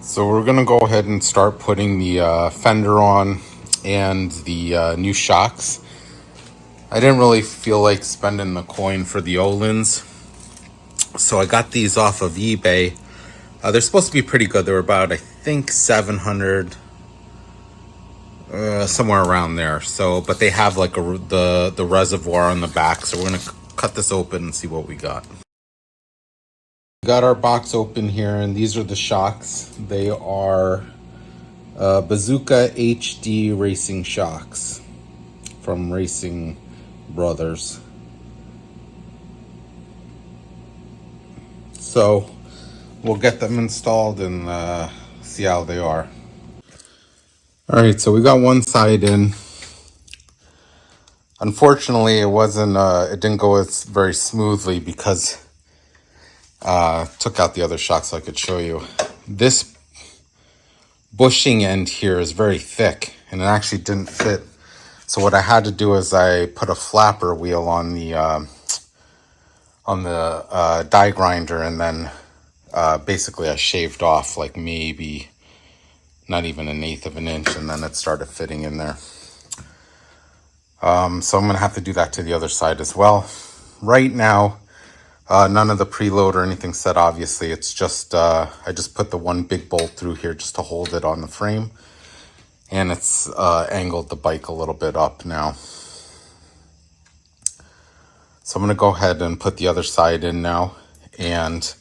So we're gonna go ahead and start putting the fender on and the new shocks. I didn't really feel like spending the coin for the Olins, so I got these off of eBay. They're supposed to be pretty good. They're about, I think, 700, somewhere around there. So, but they have like the reservoir on the back. So we're gonna cut this open and see what we got. We got our box open here, and these are the shocks. They are Bazooka HD racing shocks from Racing Brothers. So we'll get them installed and see how they are. All right, so we got one side in. Unfortunately, it didn't go very smoothly because took out the other shock so I could show you. This bushing end here is very thick and it actually didn't fit. So what I had to do is I put a flapper wheel on the die grinder, and then basically I shaved off like maybe not even 1/8 of an inch, and then it started fitting in there. So I'm gonna have to do that to the other side as well. Right now, none of the preload or anything set, obviously. It's just, I just put the one big bolt through here just to hold it on the frame. And it's angled the bike a little bit up now. So I'm gonna go ahead and put the other side in now. And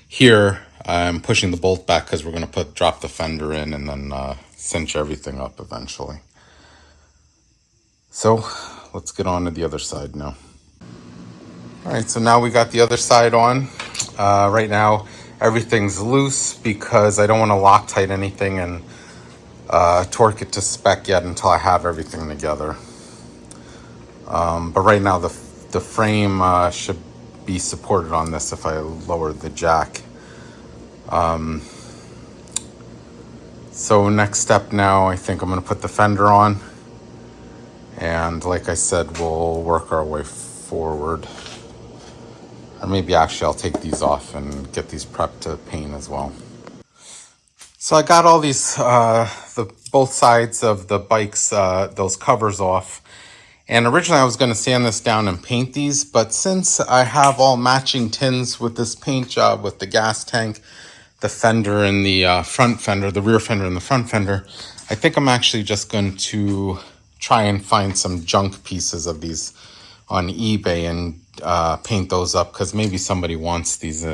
here I'm pushing the bolt back because we're gonna drop the fender in and then cinch everything up eventually. So let's get on to the other side now. All right, so now we got the other side on. Right now everything's loose because I don't want to Loctite anything and torque it to spec yet until I have everything together. But right now the frame should be supported on this if I lower the jack. So next step now, I think I'm going to put the fender on. And like I said, we'll work our way forward. Or maybe actually I'll take these off and get these prepped to paint as well. So I got all these, both sides of the bikes, those covers off. And originally I was going to sand this down and paint these, but since I have all matching tins with this paint job with the gas tank, the fender and the front fender, the rear fender and the front fender, I think I'm actually just going to try and find some junk pieces of these on eBay and paint those up, because maybe somebody wants these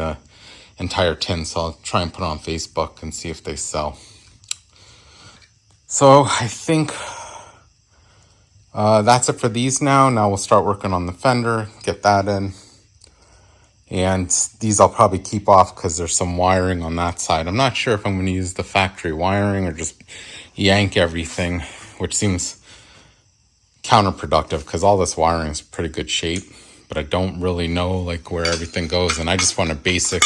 entire tins. So I'll try and put it on Facebook and see if they sell. So I think that's it for these now. Now we'll start working on the fender, get that in. And these I'll probably keep off because there's some wiring on that side. I'm not sure if I'm going to use the factory wiring or just yank everything, which seems counterproductive because all this wiring is pretty good shape, but I don't really know like where everything goes. And I just want a basic,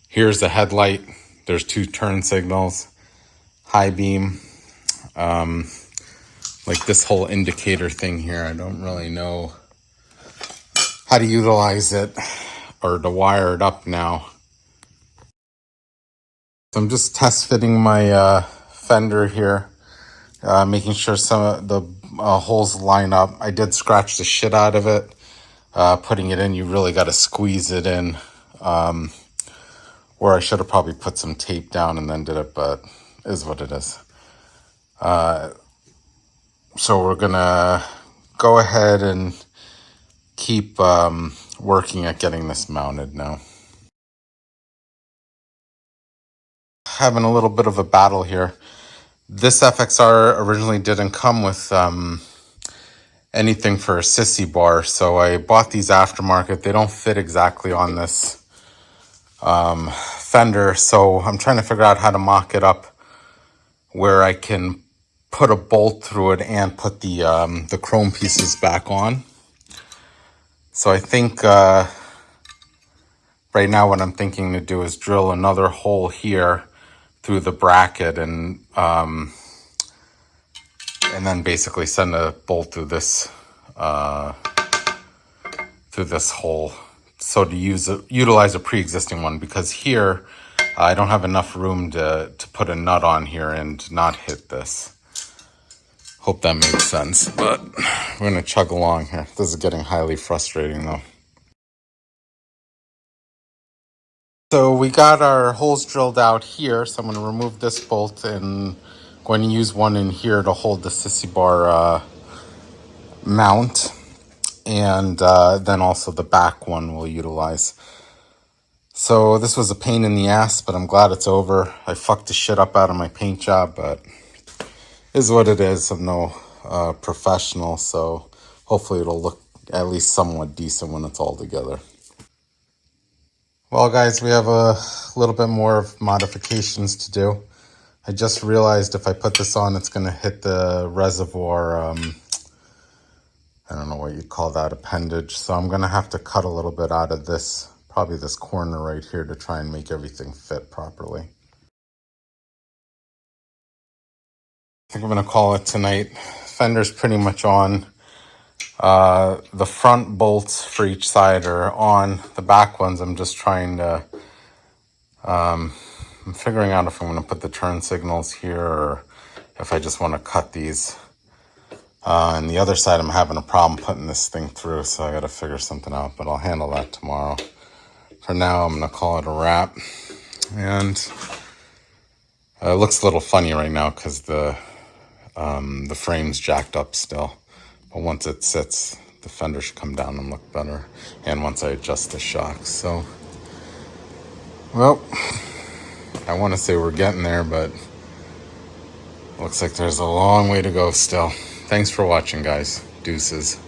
here's the headlight, there's 2 turn signals, high beam, like this whole indicator thing here. I don't really know how to utilize it or to wire it up now. So I'm just test fitting my fender here, making sure some of the holes line up. I did scratch the shit out of it. Putting it in, you really got to squeeze it in, where I should have probably put some tape down and then did it, but it is what it is. So we're gonna go ahead and keep working at getting this mounted now. Having a little bit of a battle here. This FXR originally didn't come with anything for a sissy bar, so I bought these aftermarket. They don't fit exactly on this fender, so I'm trying to figure out how to mock it up where I can put a bolt through it and put the chrome pieces back on. So I think right now what I'm thinking to do is drill another hole here through the bracket and then basically send a bolt through this hole, so to utilize a pre-existing one, because here I don't have enough room to put a nut on here and not hit this. Hope that makes sense, but we're gonna chug along here. This is getting highly frustrating though. So we got our holes drilled out here, so I'm gonna remove this bolt and going to use one in here to hold the sissy bar mount, and then also the back one we'll utilize. So this was a pain in the ass, but I'm glad it's over. I fucked the shit up out of my paint job, but it is what it is. I'm no professional, so hopefully it'll look at least somewhat decent when it's all together. Well, guys, we have a little bit more of modifications to do. I just realized if I put this on, it's going to hit the reservoir, I don't know what you'd call that, appendage. So I'm going to have to cut a little bit out of this, probably this corner right here, to try and make everything fit properly. I think I'm going to call it tonight. Fender's pretty much on. The front bolts for each side are on. The back ones, I'm just trying to, I'm figuring out if I'm going to put the turn signals here or if I just want to cut these. And the other side, I'm having a problem putting this thing through, so I got to figure something out, but I'll handle that tomorrow. For now, I'm going to call it a wrap. And it looks a little funny right now because the frame's jacked up still. But once it sits, the fender should come down and look better. And once I adjust the shocks. So, well, I want to say we're getting there, but looks like there's a long way to go still. Thanks for watching, guys. Deuces.